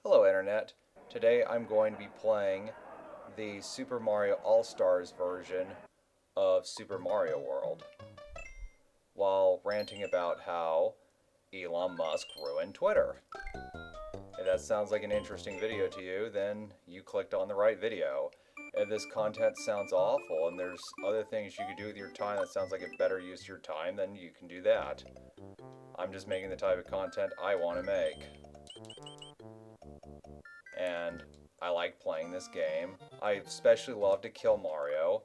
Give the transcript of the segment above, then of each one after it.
Hello Internet. Today I'm going to be playing the Super Mario All-Stars version of Super Mario World while ranting about how Elon Musk ruined Twitter. If that sounds like an interesting video to you, then you clicked on the right video. If this content sounds awful and there's other things you could do with your time that sounds like a better use of your time, then you can do that. I'm just making the type of content I want to make. And I like playing this game. I especially love to kill Mario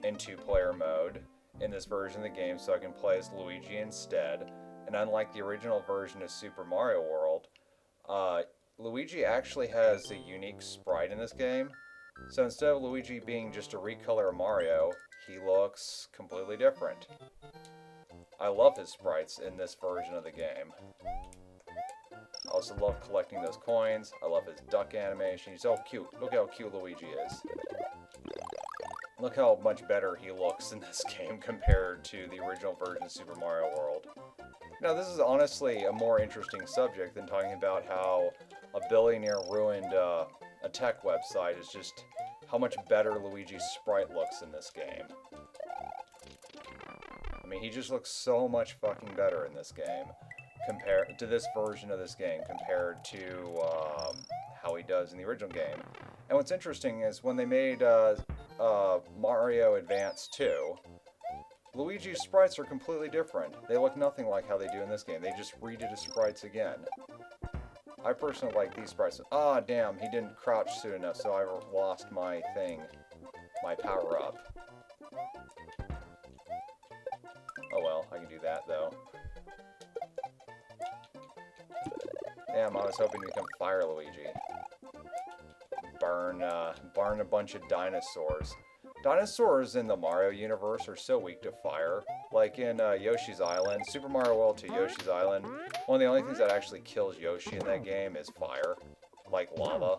in two-player mode in this version of the game so I can play as Luigi instead. And unlike the original version of Super Mario World, Luigi actually has a unique sprite in this game. So instead of Luigi being just a recolor of Mario, he looks completely different. I love his sprites in this version of the game. I also love collecting those coins. I love his duck animation. He's so cute. Look how cute Luigi is. Look how much better he looks in this game compared to the original version of Super Mario World. Now, this is honestly a more interesting subject than talking about how a billionaire ruined a tech website. Is just how much better Luigi's sprite looks in this game. I mean, he just looks so much fucking better in this game compared to this version of this game compared to how he does in the original game. And what's interesting is when they made Mario Advance 2, Luigi's sprites are completely different. They look nothing like how they do in this game. They just redid his sprites again. I personally like these sprites. Ah, damn, he didn't crouch soon enough, so I lost my thing, my power-up. Oh well, I can do that, though. Damn, I was hoping to become Fire Luigi. Burn a bunch of dinosaurs. Dinosaurs in the Mario universe are so weak to fire. Like in Yoshi's Island, Super Mario World to Yoshi's Island, one of the only things that actually kills Yoshi in that game is fire. Like lava.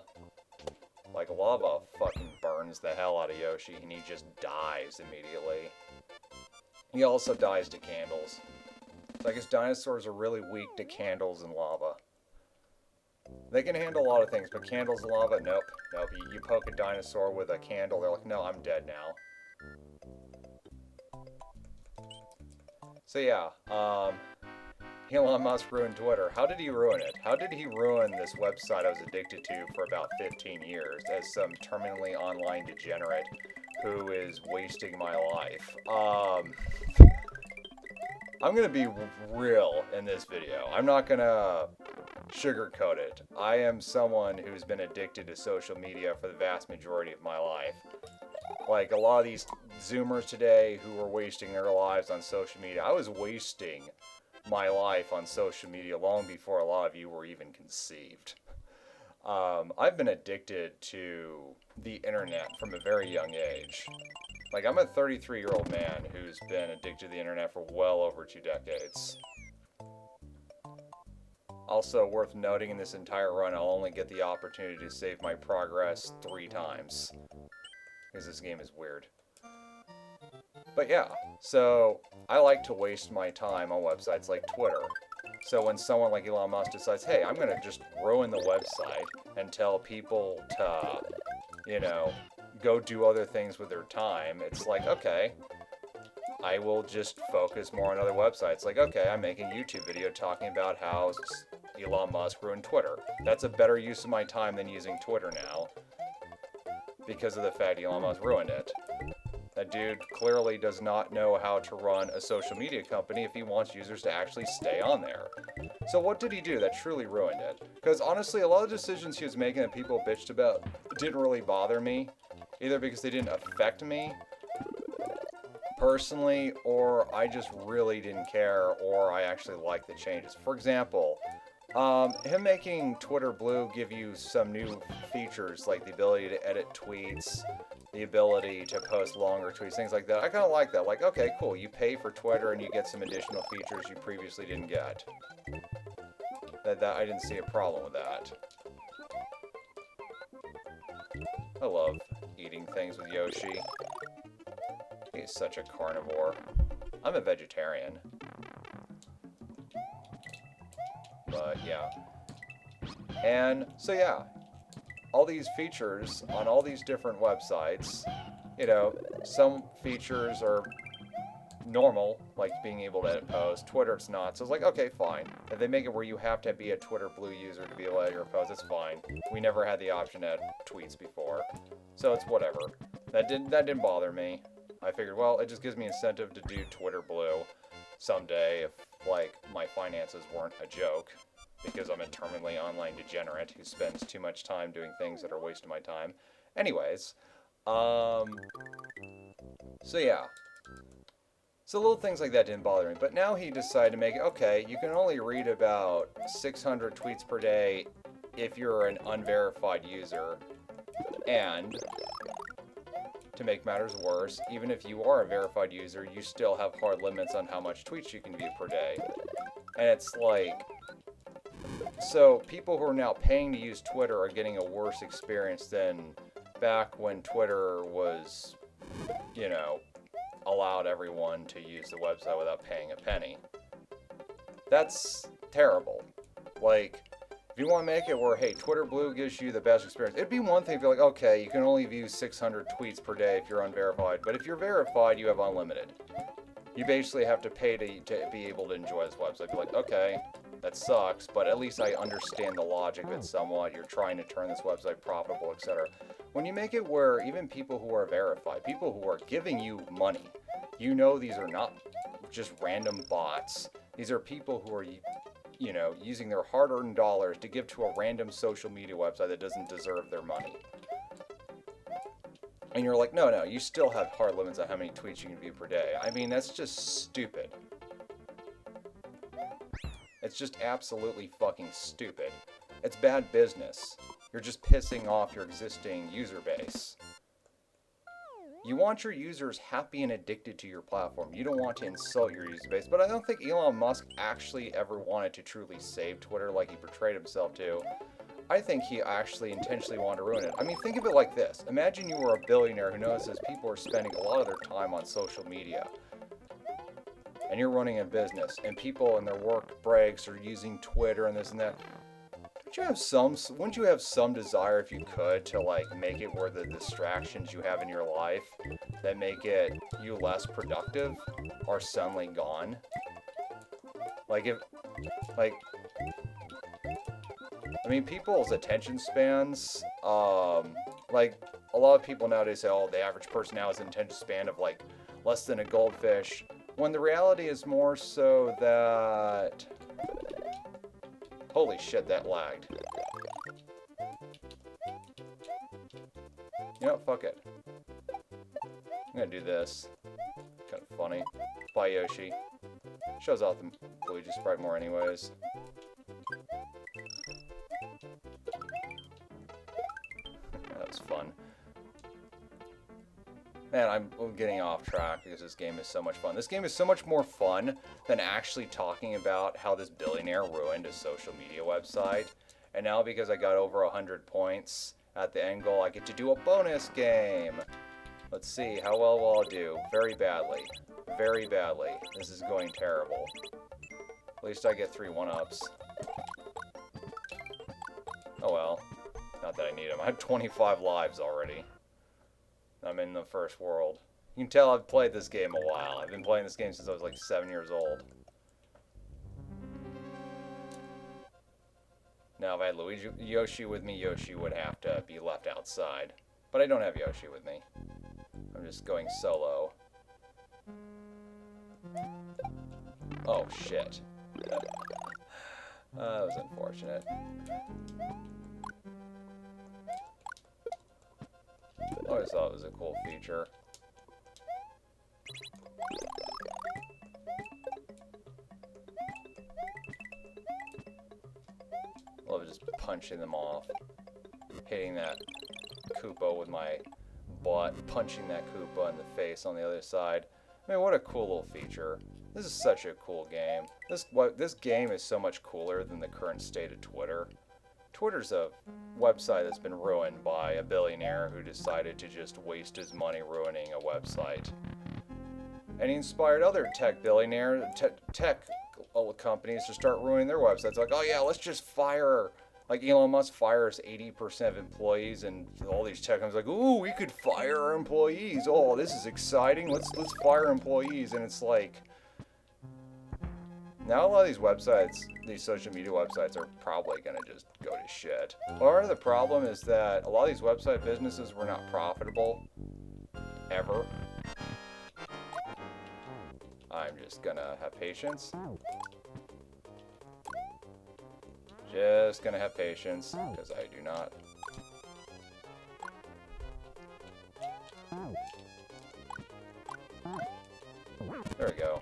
Like lava fucking burns the hell out of Yoshi and he just dies immediately. He also dies to candles. So I guess dinosaurs are really weak to candles and lava. They can handle a lot of things, but candles and lava, nope. Nope, you poke a dinosaur with a candle, they're like, no, I'm dead now. So yeah, Elon Musk ruined Twitter. How did he ruin it? How did he ruin this website I was addicted to for about 15 years as some terminally online degenerate who is wasting my life? I'm gonna be real in this video. I'm not gonna sugarcoat it. I am someone who's been addicted to social media for the vast majority of my life. Like a lot of these Zoomers today who are wasting their lives on social media. I was wasting my life on social media long before a lot of you were even conceived. I've been addicted to the internet from a very young age. Like, I'm a 33-year-old man who's been addicted to the internet for well over 2 decades. Also, worth noting in this entire run, I'll only get the opportunity to save my progress 3 times. Because this game is weird. But yeah, so I like to waste my time on websites like Twitter. So when someone like Elon Musk decides, hey, I'm gonna just ruin the website and tell people to, you know, go do other things with their time, it's like, okay, I will just focus more on other websites. Like, okay, I'm making a YouTube video talking about how Elon Musk ruined Twitter. That's a better use of my time than using Twitter now because of the fact Elon Musk ruined it. That dude clearly does not know how to run a social media company if he wants users to actually stay on there. So what did he do that truly ruined it? Because honestly, a lot of decisions he was making that people bitched about didn't really bother me. Either because they didn't affect me personally, or I just really didn't care, or I actually liked the changes. For example, him making Twitter Blue give you some new features, like the ability to edit tweets, the ability to post longer tweets, things like that. I kind of like that. Like, okay, cool, you pay for Twitter and you get some additional features you previously didn't get. That I didn't see a problem with that. I love eating things with Yoshi. He's such a carnivore. I'm a vegetarian. But yeah. And so yeah, all these features on all these different websites, some features are normal, like being able to edit posts. Twitter, it's not. So it's like, okay, fine. If they make it where you have to be a Twitter Blue user to be able to edit your posts, that's fine. We never had the option to edit tweets before, so it's whatever. That didn't bother me. I figured, well, it just gives me incentive to do Twitter Blue someday if, like, my finances weren't a joke, because I'm a terminally online degenerate who spends too much time doing things that are a waste of my time. Anyways, so yeah. So little things like that didn't bother me. But now he decided to make it, okay, you can only read about 600 tweets per day if you're an unverified user. And to make matters worse, even if you are a verified user, you still have hard limits on how much tweets you can view per day. And it's like, so people who are now paying to use Twitter are getting a worse experience than back when Twitter was, allowed everyone to use the website without paying a penny. That's terrible. Like, if you want to make it where, hey, Twitter Blue gives you the best experience, it'd be one thing if you're like, okay, you can only view 600 tweets per day if you're unverified, but if you're verified, you have unlimited. You basically have to pay to be able to enjoy this website. You're like, okay, that sucks, but at least I understand the logic of it somewhat. You're trying to turn this website profitable, etc. When you make it where even people who are verified, people who are giving you money, these are not just random bots. These are people who are, using their hard-earned dollars to give to a random social media website that doesn't deserve their money. And you're like, no, you still have hard limits on how many tweets you can view per day. I mean, that's just stupid. It's just absolutely fucking stupid. It's bad business. You're just pissing off your existing user base. You want your users happy and addicted to your platform. You don't want to insult your user base. But I don't think Elon Musk actually ever wanted to truly save Twitter like he portrayed himself to. I think he actually intentionally wanted to ruin it. I mean, think of it like this. Imagine you were a billionaire who notices people are spending a lot of their time on social media. And you're running a business, and people in their work breaks are using Twitter and this and that. Wouldn't you have some desire, if you could, to like make it where the distractions you have in your life that make it you less productive are suddenly gone? People's attention spans, like a lot of people nowadays say, oh, the average person now has an attention span of like less than a goldfish, when the reality is more so that, holy shit, that lagged. Fuck it. I'm gonna do this. Kind of funny. Bye, Yoshi. Shows off the Luigi sprite more anyways. That was fun. Man, I'm getting off track because this game is so much fun. This game is so much more fun than actually talking about how this billionaire ruined a social media website. And now because I got over 100 points at the end goal, I get to do a bonus game. Let's see, how well will I do? Very badly. Very badly. This is going terrible. At least I get 3 1-ups. Oh well. Not that I need them. I have 25 lives already. I'm in the first world. You can tell I've played this game a while. I've been playing this game since I was like 7 years old. Now, if I had Yoshi with me, Yoshi would have to be left outside. But I don't have Yoshi with me. I'm just going solo. Oh, shit. That was unfortunate. I always thought it was a cool feature. Love just punching them off. Hitting that Koopa with my butt. Punching that Koopa in the face on the other side. I mean, what a cool little feature. This is such a cool game. This game is so much cooler than the current state of Twitter. Twitter's a website that's been ruined by a billionaire who decided to just waste his money ruining a website. And he inspired other tech companies to start ruining their websites. Like, oh yeah, let's just fire Like Elon Musk fires 80% of employees, and all these tech companies like, ooh, we could fire our employees. Oh, this is exciting. Let's fire employees. And it's like, now a lot of these websites, these social media websites, are probably gonna just go to shit. Part of the problem is that a lot of these website businesses were not profitable ever. I'm just gonna have patience. Just gonna have patience, because I do not. There we go.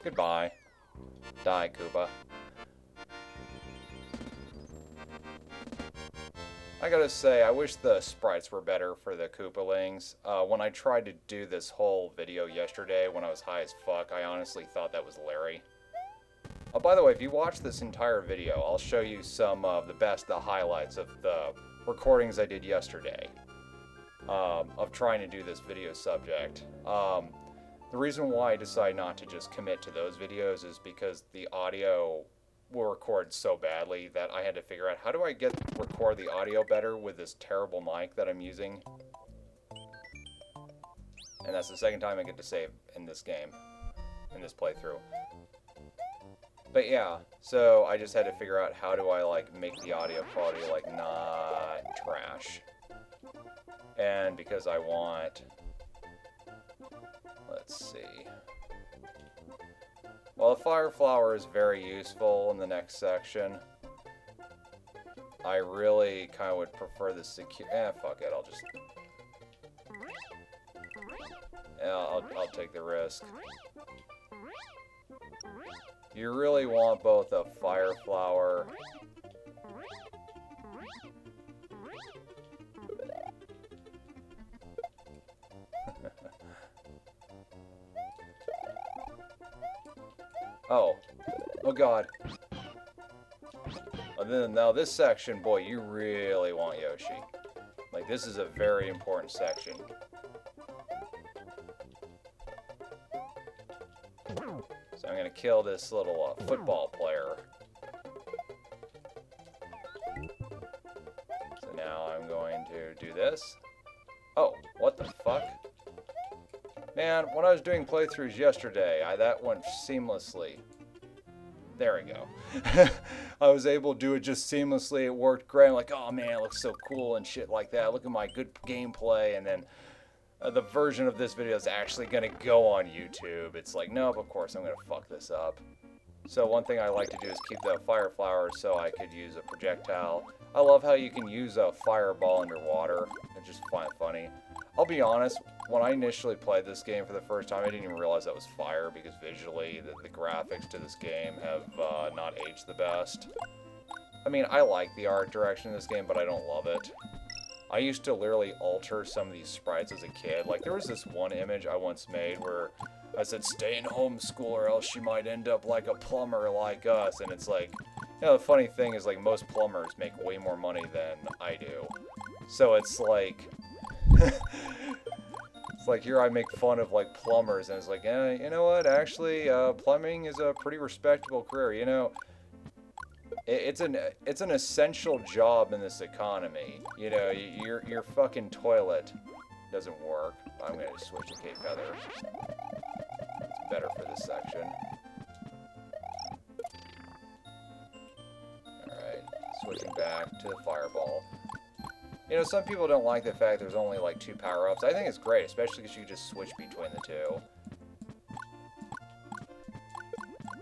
Goodbye. Die, Koopa. I gotta say, I wish the sprites were better for the Koopalings. When I tried to do this whole video yesterday when I was high as fuck, I honestly thought that was Larry. Oh, by the way, if you watch this entire video, I'll show you some of the highlights of the recordings I did yesterday of trying to do this video subject. The reason why I decided not to just commit to those videos is because the audio will record so badly that I had to figure out how do I record the audio better with this terrible mic that I'm using. And that's the second time I get to save in this game, in this playthrough. But yeah, so I just had to figure out how do I like make the audio quality like not trash. And because I want, let's see. Well, the fire flower is very useful in the next section. I really kind of would prefer the secure. Fuck it. I'll just. Yeah, I'll take the risk. You really want both a fire flower. Oh god. And then now this section, boy, you really want Yoshi. Like, this is a very important section. So I'm gonna kill this little football player. So now I'm going to do this. Oh, what the fuck? Man, when I was doing playthroughs yesterday, that went seamlessly. There we go. I was able to do it just seamlessly. It worked great. I'm like, oh man, it looks so cool and shit like that. Look at my good gameplay. And then the version of this video is actually going to go on YouTube. It's like, nope, of course I'm going to fuck this up. So one thing I like to do is keep the fire flower so I could use a projectile. I love how you can use a fireball underwater. I just find it funny. I'll be honest, when I initially played this game for the first time, I didn't even realize that was fire because visually the graphics to this game have not aged the best. I mean, I like the art direction in this game, but I don't love it. I used to literally alter some of these sprites as a kid. Like, there was this one image I once made where I said, stay in homeschool or else you might end up like a plumber like us. And it's like, you know, the funny thing is, like, most plumbers make way more money than I do. So it's like... It's like here I make fun of like plumbers and it's like, you know what, actually plumbing is a pretty respectable career. You know, it's an essential job in this economy. You know, your fucking toilet doesn't work. I'm gonna switch to Cape Feather. It's better for this section. Alright, switching back to the fireball. You know, some people don't like the fact there's only like 2 power-ups. I think it's great, especially because you can just switch between the two.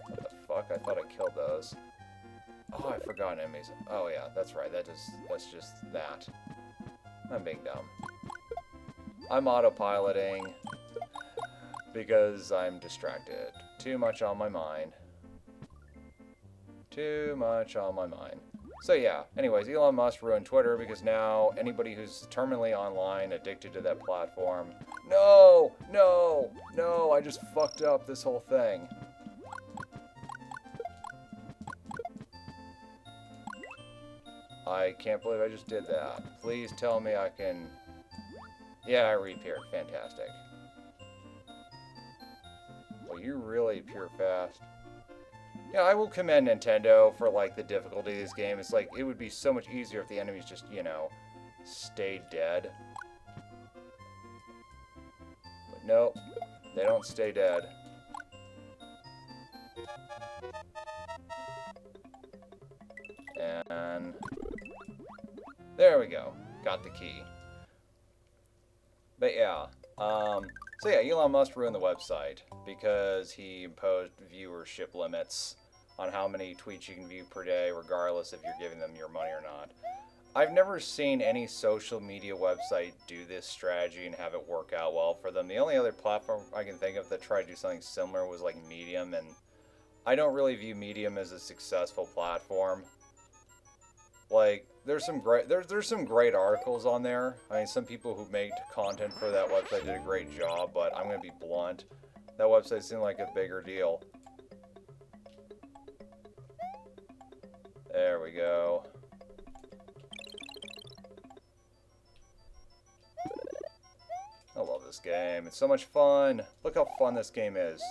What the fuck? I thought I killed those. Oh, I forgot enemies. Oh yeah, that's right. That's just that. I'm being dumb. I'm autopiloting because I'm distracted. Too much on my mind. Too much on my mind. So yeah, anyways, Elon Musk ruined Twitter because now anybody who's terminally online, addicted to that platform... No! No! No! I just fucked up this whole thing. I can't believe I just did that. Please tell me I can... Yeah, I reappeared. Fantastic. Well, you really appear fast. Yeah, I will commend Nintendo for, like, the difficulty of this game. It's like, it would be so much easier if the enemies just, you know, stayed dead. But nope, they don't stay dead. And there we go. Got the key. But yeah, so yeah, Elon Musk ruined the website because he imposed viewership limits on how many tweets you can view per day, regardless if you're giving them your money or not. I've never seen any social media website do this strategy and have it work out well for them. The only other platform I can think of that tried to do something similar was like Medium, and I don't really view Medium as a successful platform. Like, there's some great articles on there. I mean, some people who made content for that website did a great job, but I'm gonna be blunt. That website seemed like a bigger deal. There we go. I love this game. It's so much fun. Look how fun this game is.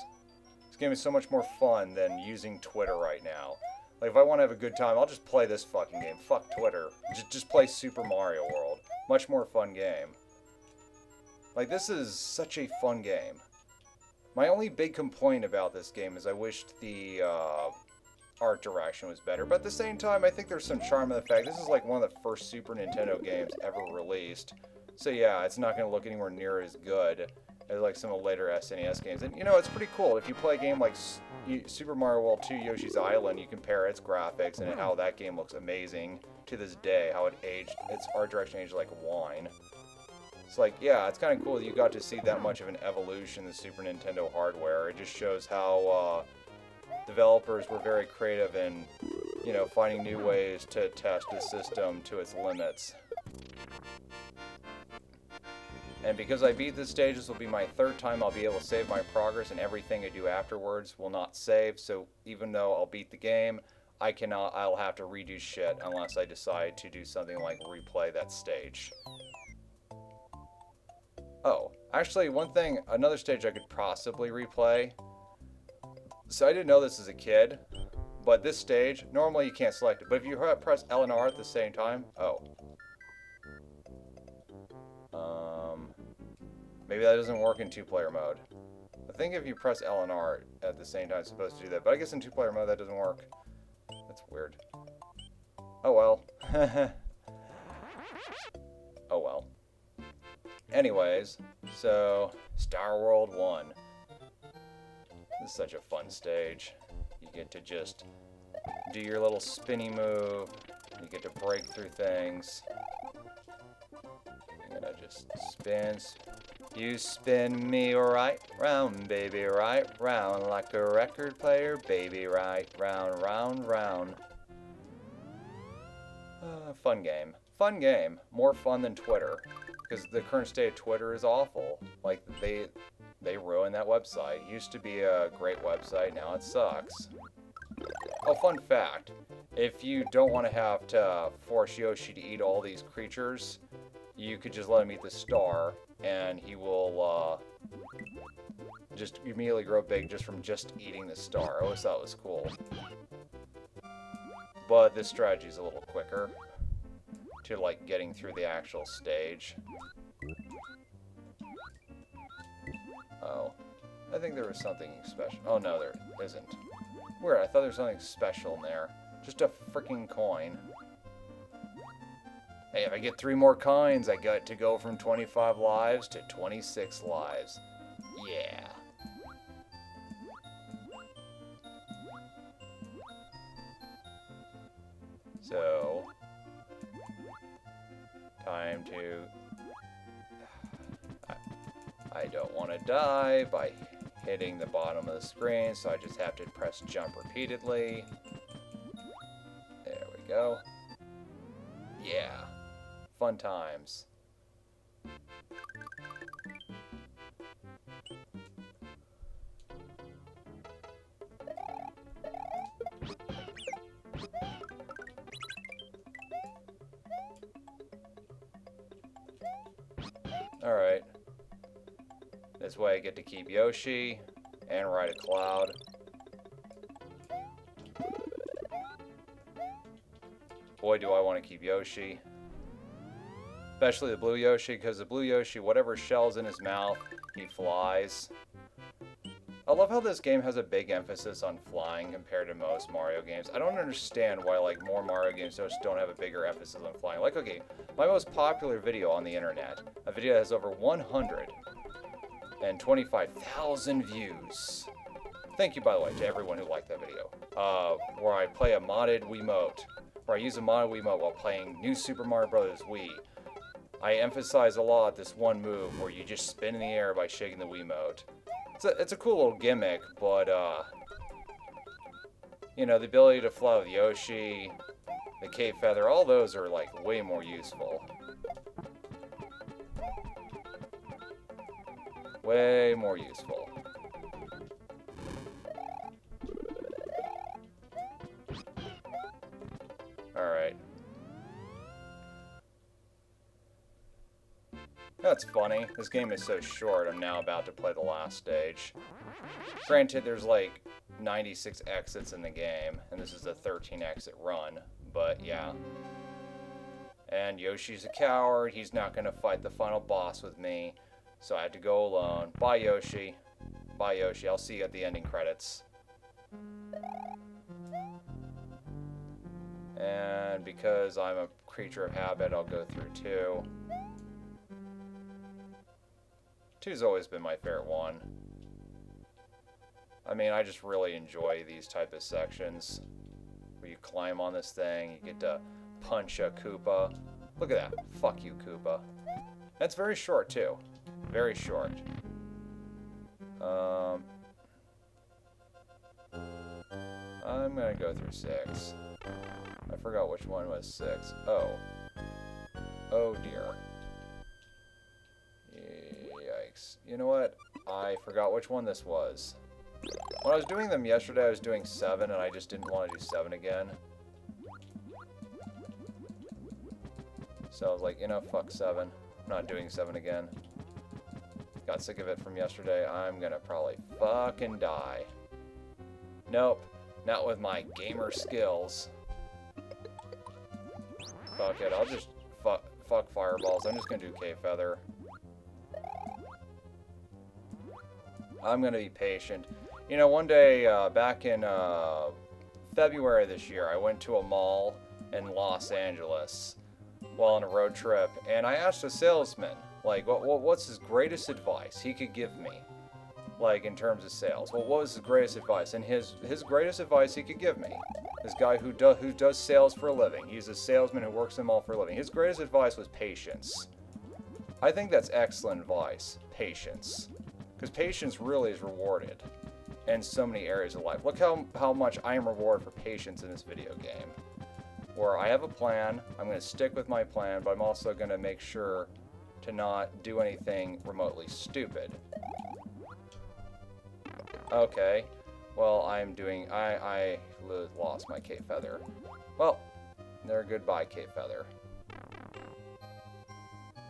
This game is so much more fun than using Twitter right now. Like, if I want to have a good time, I'll just play this fucking game. Fuck Twitter. Just play Super Mario World. Much more fun game. Like, this is such a fun game. My only big complaint about this game is I wished the art direction was better. But at the same time, I think there's some charm in the fact this is like one of the first Super Nintendo games ever released. So yeah, it's not going to look anywhere near as good as like some of the later SNES games. And you know, it's pretty cool. If you play a game like Super Mario World 2 Yoshi's Island, you compare its graphics and how that game looks amazing to this day, how it aged, its art direction aged like wine. It's like, yeah, it's kind of cool that you got to see that much of an evolution in the Super Nintendo hardware. It just shows how developers were very creative in, you know, finding new ways to test the system to its limits. And because I beat this stage, this will be my third time I'll be able to save my progress, and everything I do afterwards will not save. So even though I'll beat the game, I'll have to redo shit unless I decide to do something like replay that stage. Oh, actually, another stage I could possibly replay. So I didn't know this as a kid, but this stage, normally you can't select it. But if you press L and R at the same time, maybe that doesn't work in two-player mode. I think if you press L and R at the same time, it's supposed to do that. But I guess in two-player mode, that doesn't work. That's weird. Oh well. Oh well. Anyways, so Star World 1. This is such a fun stage. You get to just do your little spinny move. You get to break through things. You're gonna just spin. You spin me right round, baby, right round, like a record player, baby, right round, round, round. Fun game. Fun game. More fun than Twitter. Because the current state of Twitter is awful. Like, they ruined that website. It used to be a great website, now it sucks. Oh, fun fact. If you don't want to have to force Yoshi to eat all these creatures, you could just let him eat the star, and he will just immediately grow big just from just eating the star. I always thought it was cool. But this strategy is a little quicker to, like, getting through the actual stage. Oh. I think there was something special. Oh, no, there isn't. Weird, I thought there was something special in there. Just a freaking coin. Hey, if I get 3 more coins, I get to go from 25 lives to 26 lives. Yeah. So, time to... I don't want to die by hitting the bottom of the screen, so I just have to press jump repeatedly. There we go. Yeah. Fun times. Alright. This way I get to keep Yoshi and ride a cloud. boy, do I want to keep Yoshi. Especially the blue Yoshi, because the blue Yoshi, whatever shell's in his mouth, he flies. I love how this game has a big emphasis on flying compared to most Mario games. I don't understand why, like, more Mario games just don't have a bigger emphasis on flying. Like, okay, my most popular video on the internet, a video that has over 125,000 views. Thank you, by the way, to everyone who liked that video. Where I play a modded Wiimote, where I use a modded Wiimote while playing New Super Mario Bros. Wii. I emphasize a lot this one move where you just spin in the air by shaking the Wiimote. It's a cool little gimmick, but, you know, the ability to fly with Yoshi, the Cape Feather, all those are, like, way more useful. Way more useful. Alright. That's funny. This game is so short, I'm now about to play the last stage. Granted, there's like 96 exits in the game, and this is a 13 exit run, but yeah. And Yoshi's a coward, he's not going to fight the final boss with me, so I had to go alone. Bye, Yoshi. Bye, Yoshi. I'll see you at the ending credits. And because I'm a creature of habit, I'll go through 2. 2's always been my favorite one. I mean, I just really enjoy these type of sections where you climb on this thing, you get to punch a Koopa. Look at that. Fuck you, Koopa. That's very short, too. Very short. I'm gonna go through 6. I forgot which one was 6. Oh. Oh, dear. Yikes. You know what? I forgot which one this was. When I was doing them yesterday, I was doing 7, and I just didn't want to do 7 again. So I was like, you know, fuck 7. I'm not doing 7 again. Got sick of it from yesterday. I'm gonna probably fucking die. Nope. Not with my gamer skills. Fuck it. I'll just fuck fireballs. I'm just gonna do Cape Feather. I'm gonna be patient. You know, one day back in February this year, I went to a mall in Los Angeles while on a road trip, and I asked a salesman, like, what's his greatest advice he could give me, like, in terms of sales? Well, what was his greatest advice? And his greatest advice he could give me, this guy who does sales for a living, he's a salesman who works in a mall for a living, his greatest advice was patience. I think that's excellent advice, patience. Because patience really is rewarded in so many areas of life. Look how much I am rewarded for patience in this video game. Where I have a plan, I'm going to stick with my plan, but I'm also going to make sure to not do anything remotely stupid. Okay, well, I lost my Cape Feather. Well, there, goodbye, Cape Feather.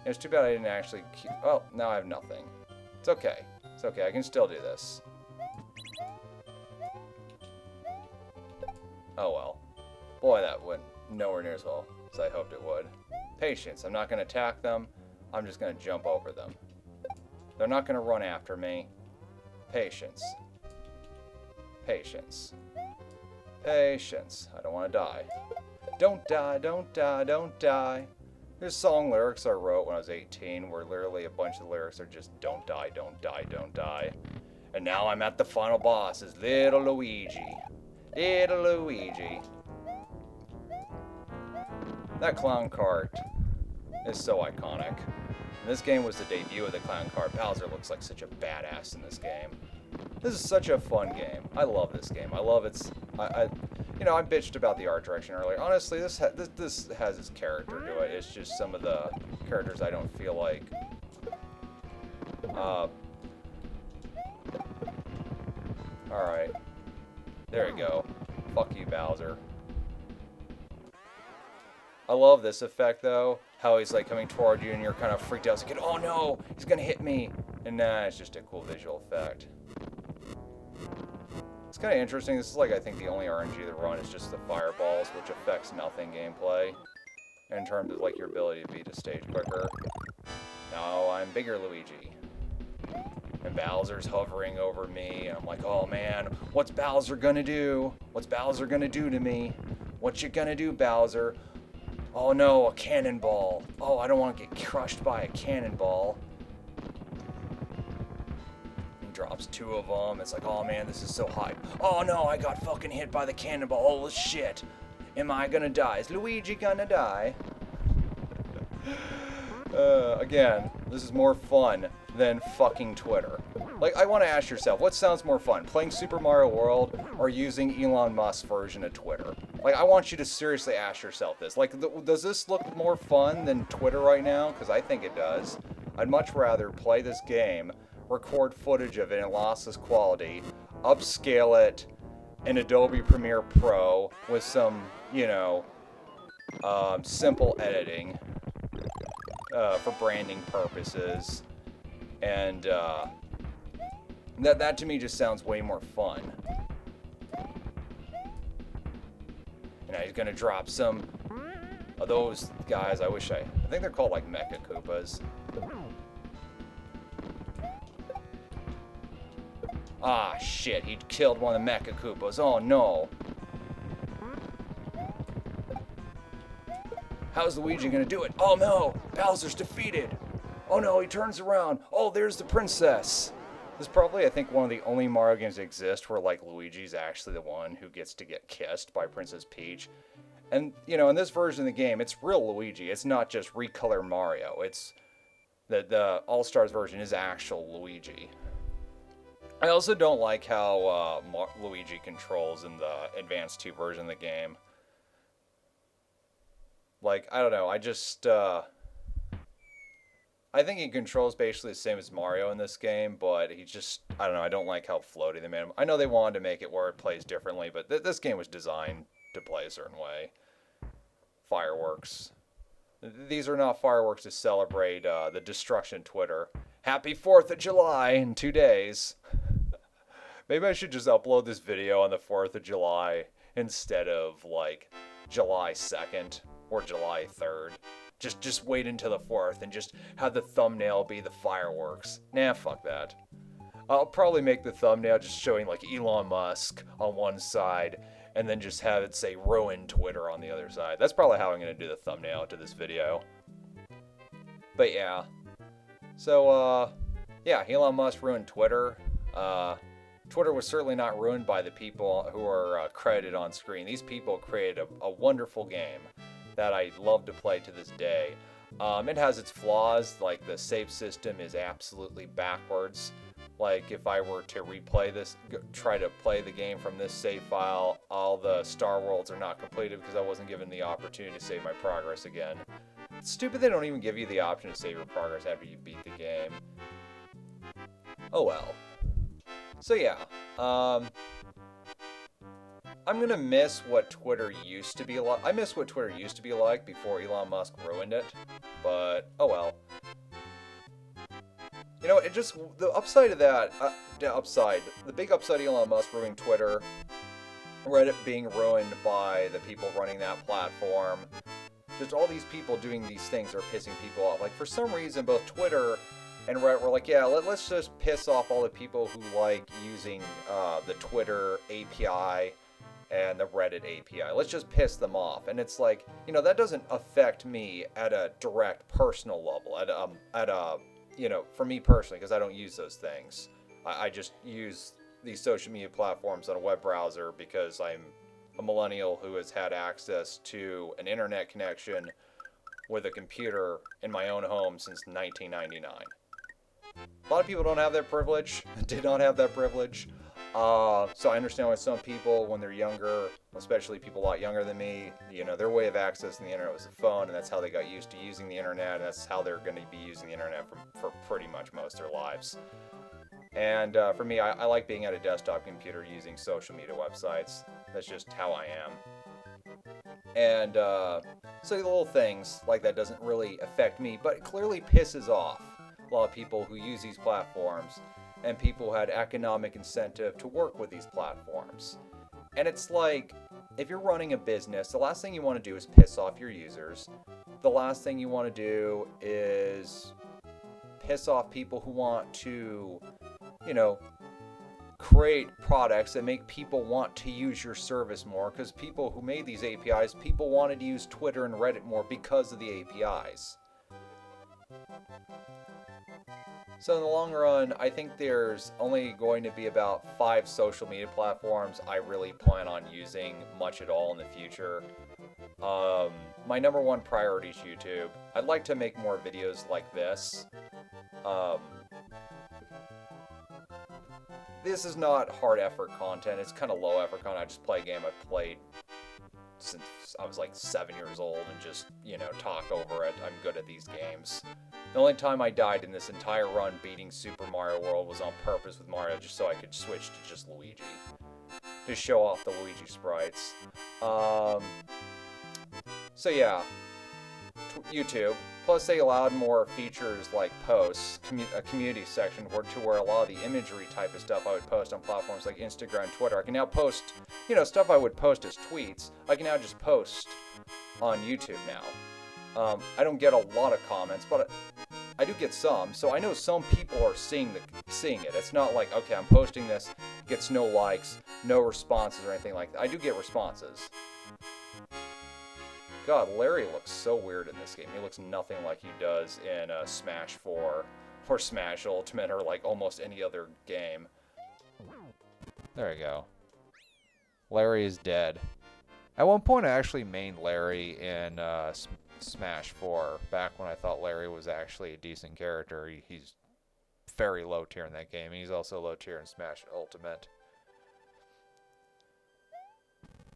It's too bad I didn't actually keep, oh, now I have nothing. It's okay. It's okay, I can still do this. Oh well. Boy, that went nowhere near as well as I hoped it would. Patience. I'm not going to attack them. I'm just going to jump over them. They're not going to run after me. Patience. Patience. Patience. I don't want to die. Don't die, don't die, don't die. There's song lyrics I wrote when I was 18 where literally a bunch of the lyrics are just don't die, don't die, don't die. And now I'm at the final boss as little Luigi. Little Luigi. That clown cart is so iconic. And this game was the debut of the clown cart. Bowser looks like such a badass in this game. This is such a fun game. I love this game. I love its... you know, I bitched about the art direction earlier. Honestly, this has its character to it. It's just some of the characters I don't feel like... Alright. There you go. Fuck you, Bowser. I love this effect, though. How he's, like, coming toward you and you're kind of freaked out. It's like, oh no! He's gonna hit me! And nah, it's just a cool visual effect. It's kind of interesting. This is like, I think the only RNG they run is just the fireballs, which affects nothing gameplay in terms of like your ability to beat a stage quicker. Now I'm bigger Luigi. And Bowser's hovering over me, and I'm like, oh man, what's Bowser gonna do? What's Bowser gonna do to me? What you gonna do, Bowser? Oh no, a cannonball. Oh, I don't want to get crushed by a cannonball. He drops 2 of them. It's like, oh man, this is so hype. Oh no, I got fucking hit by the cannonball. Holy shit. Am I gonna die? Is Luigi gonna die? Again, this is more fun than fucking Twitter. Like, I want to ask yourself, what sounds more fun? Playing Super Mario World or using Elon Musk's version of Twitter? Like, I want you to seriously ask yourself this. Like, does this look more fun than Twitter right now? Because I think it does. I'd much rather play this game, record footage of it in lossless quality, upscale it in Adobe Premiere Pro with some, you know, simple editing for branding purposes. And that to me just sounds way more fun. And now he's gonna drop some of those guys. I think they're called like Mecha Koopas. Ah shit, he killed one of the Mecha Koopas. Oh no. How's Luigi gonna do it? Oh no, Bowser's defeated. Oh no, he turns around. Oh, there's the princess. This is probably, I think, one of the only Mario games that exist where, like, Luigi's actually the one who gets to get kissed by Princess Peach. And, you know, in this version of the game, it's real Luigi. It's not just recolor Mario. It's the All-Stars version is actual Luigi. I also don't like how Luigi controls in the Advanced 2 version of the game. Like, I don't know, I think he controls basically the same as Mario in this game, but he just, I don't know, I don't like how floaty they made him. I know they wanted to make it where it plays differently, but this game was designed to play a certain way. Fireworks. These are not fireworks to celebrate the destruction of Twitter. Happy 4th of July in 2 days. Maybe I should just upload this video on the 4th of July instead of, like, July 2nd or July 3rd. Just wait until the 4th and just have the thumbnail be the fireworks. Nah, fuck that. I'll probably make the thumbnail just showing like Elon Musk on one side and then just have it say ruin Twitter on the other side. That's probably how I'm going to do the thumbnail to this video. But yeah. So, yeah, Elon Musk ruined Twitter. Twitter was certainly not ruined by the people who are credited on screen. These people created a wonderful game that I love to play to this day. It has its flaws, like the save system is absolutely backwards. Like if I were to replay this, try to play the game from this save file, all the star worlds are not completed because I wasn't given the opportunity to save my progress again. It's stupid they don't even give you the option to save your progress after you beat the game. Oh well. So yeah, I'm gonna miss what Twitter used to be like. I miss what Twitter used to be like before Elon Musk ruined it, but oh well. You know, the upside of that, the big upside of Elon Musk ruining Twitter, Reddit being ruined by the people running that platform, just all these people doing these things are pissing people off. Like for some reason, both Twitter and Reddit were like, yeah, let's just piss off all the people who like using the Twitter API and the Reddit API. Let's just piss them off. And it's like, you know, that doesn't affect me at a direct personal level, at a you know, for me personally, because I don't use those things. I just use these social media platforms on a web browser because I'm a millennial who has had access to an internet connection with a computer in my own home since 1999. A lot of people don't have that privilege, did not have that privilege. So I understand why some people, when they're younger, especially people a lot younger than me, you know, their way of accessing the internet was a phone, and that's how they got used to using the internet, and that's how they're going to be using the internet for pretty much most of their lives. And for me, I like being at a desktop computer using social media websites. That's just how I am. And so the little things like that doesn't really affect me, but it clearly pisses off a lot of people who use these platforms. and people had economic incentive to work with these platforms. And it's like, if you're running a business, the last thing you want to do is piss off your users. The last thing you want to do is piss off people who want to, create products that make people want to use your service more, because people who made these APIs, people wanted to use Twitter and Reddit more because of the APIs. So in the long run, I think there's only going to be about 5 social media platforms I really plan on using much at all in the future. My number one priority is YouTube. I'd like to make more videos like this. This is not hard effort content. It's kind of low effort content. I just play a game I've played since I was like 7 years old and just, talk over it. I'm good at these games. The only time I died in this entire run beating Super Mario World was on purpose with Mario, just so I could switch to just Luigi. To show off the Luigi sprites. So yeah, YouTube. Plus they allowed more features like posts, a community section where a lot of the imagery type of stuff I would post on platforms like Instagram, Twitter. I can now post, stuff I would post as tweets. I can now just post on YouTube now. I don't get a lot of comments, but I do get some. So I know some people are seeing it. It's not like, okay, I'm posting this, gets no likes, no responses or anything like that. I do get responses. God, Larry looks so weird in this game. He looks nothing like he does in Smash 4 or Smash Ultimate or like almost any other game. There we go. Larry is dead. At one point I actually mained Larry in Smash 4, back when I thought Larry was actually a decent character. He's very low tier in that game. He's also low tier in Smash Ultimate.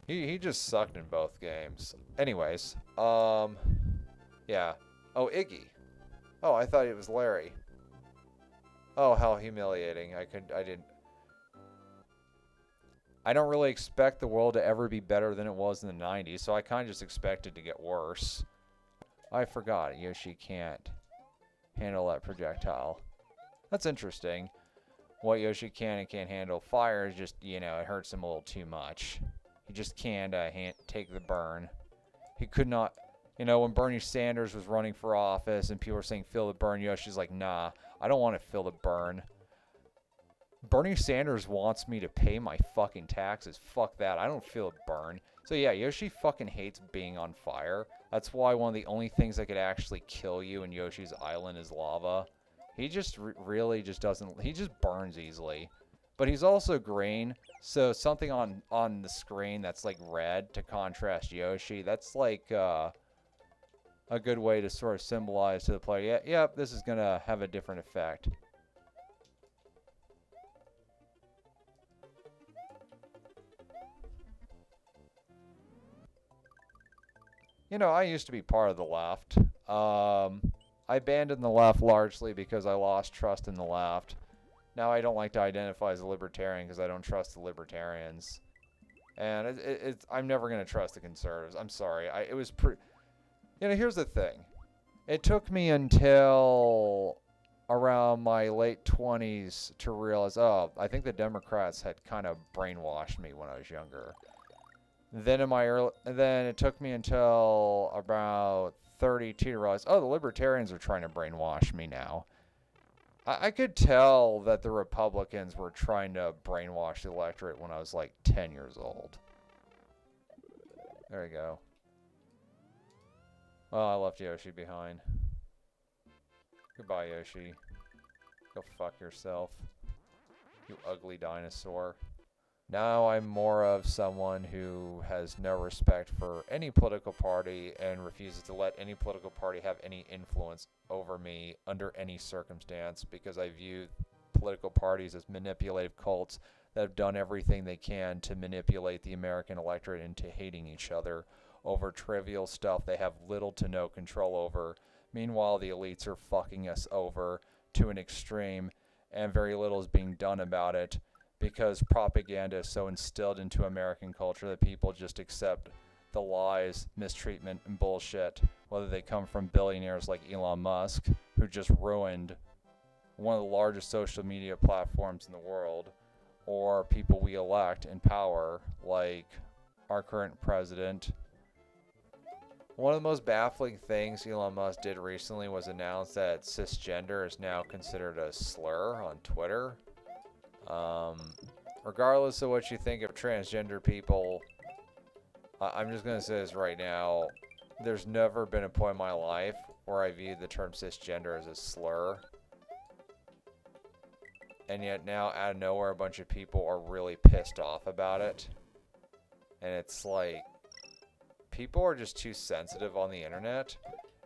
He just sucked in both games. Anyways, yeah. Oh, Iggy. Oh, I thought it was Larry. Oh, how humiliating. I don't really expect the world to ever be better than it was in the 90s, so I kind of just expect it to get worse. I forgot. Yoshi can't handle that projectile. That's interesting. What Yoshi can and can't handle. Fire is just, it hurts him a little too much. He just can't take the burn. He could not, when Bernie Sanders was running for office and people were saying feel the burn, Yoshi's like, nah, I don't want to feel the burn. Bernie Sanders wants me to pay my fucking taxes. Fuck that. I don't feel a burn. So yeah, Yoshi fucking hates being on fire. That's why one of the only things that could actually kill you in Yoshi's island is lava. He just really just doesn't, he just burns easily. But he's also green, so something on the screen that's like red to contrast Yoshi, that's like a good way to sort of symbolize to the player, yep, this is going to have a different effect. I used to be part of the left. I abandoned the left largely because I lost trust in the left. Now I don't like to identify as a libertarian because I don't trust the libertarians. And I'm never going to trust the conservatives. I'm sorry. Here's the thing. It took me until around my late 20s to realize, I think the Democrats had kind of brainwashed me when I was younger. Then it took me until about 32 to realize, the libertarians are trying to brainwash me now. I could tell that the Republicans were trying to brainwash the electorate when I was like 10 years old. There we go. Well, I left Yoshi behind. Goodbye, Yoshi. Go fuck yourself. You ugly dinosaur. Now I'm more of someone who has no respect for any political party and refuses to let any political party have any influence over me under any circumstance, because I view political parties as manipulative cults that have done everything they can to manipulate the American electorate into hating each other over trivial stuff they have little to no control over. Meanwhile, the elites are fucking us over to an extreme, and very little is being done about it, because propaganda is so instilled into American culture that people just accept the lies, mistreatment, and bullshit, whether they come from billionaires like Elon Musk, who just ruined one of the largest social media platforms in the world, or people we elect in power, like our current president. One of the most baffling things Elon Musk did recently was announce that cisgender is now considered a slur on Twitter. Regardless of what you think of transgender people, I'm just going to say this right now. There's never been a point in my life where I viewed the term cisgender as a slur. And yet now, out of nowhere, a bunch of people are really pissed off about it. And it's like, people are just too sensitive on the internet.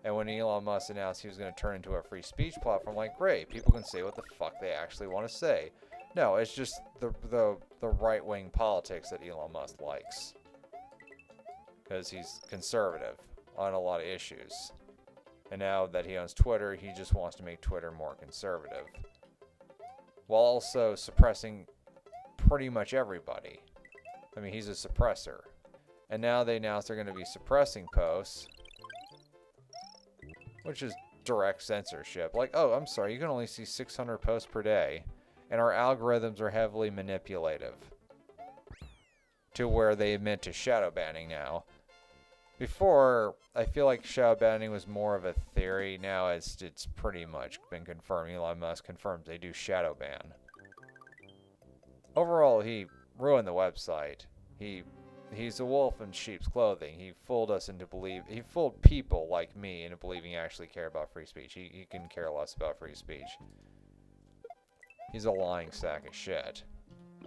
And when Elon Musk announced he was going to turn into a free speech platform, like, great, people can say what the fuck they actually want to say. No, it's just the right-wing politics that Elon Musk likes. Because he's conservative on a lot of issues. And now that he owns Twitter, he just wants to make Twitter more conservative. While also suppressing pretty much everybody. I mean, he's a suppressor. And now they announced they're going to be suppressing posts, which is direct censorship. Like, oh, I'm sorry, you can only see 600 posts per day, and our algorithms are heavily manipulative to where they admit to shadow banning now. Before, I feel like shadow banning was more of a theory. Now it's pretty much been confirmed. Elon Musk confirms they do shadow ban. Overall, he ruined the website. He's a wolf in sheep's clothing. He fooled he fooled people like me into believing he actually cared about free speech. He can care less about free speech. He's a lying sack of shit.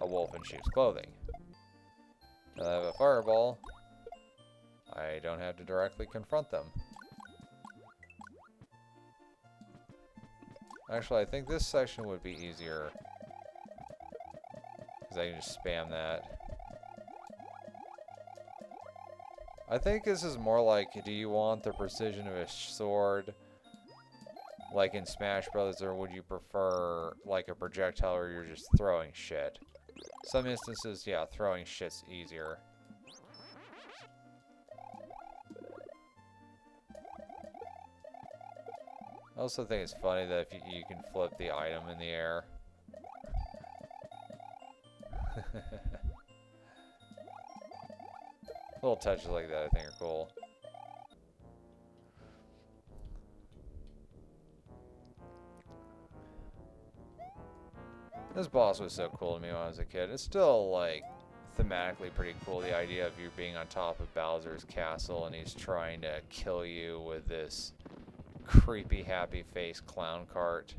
A wolf in sheep's clothing. Now that I have a fireball, I don't have to directly confront them. Actually, I think this section would be easier, because I can just spam that. I think this is more like, do you want the precision of a sword, like in Smash Brothers, or would you prefer like a projectile where you're just throwing shit? Some instances, yeah, throwing shit's easier. I also think it's funny that if you can flip the item in the air. Little touches like that I think are cool. This boss was so cool to me when I was a kid. It's still, like, thematically pretty cool. The idea of you being on top of Bowser's castle and he's trying to kill you with this creepy happy face clown cart.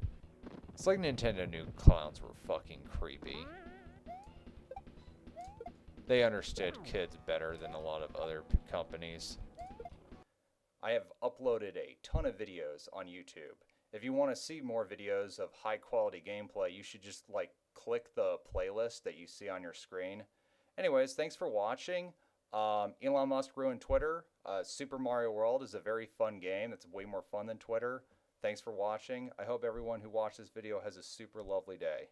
It's like Nintendo knew clowns were fucking creepy. They understood kids better than a lot of other companies. I have uploaded a ton of videos on YouTube. If you want to see more videos of high quality gameplay, you should just click the playlist that you see on your screen. Anyways, thanks for watching. Elon Musk ruined Twitter. Super Mario World is a very fun game. It's way more fun than Twitter. Thanks for watching. I hope everyone who watched this video has a super lovely day.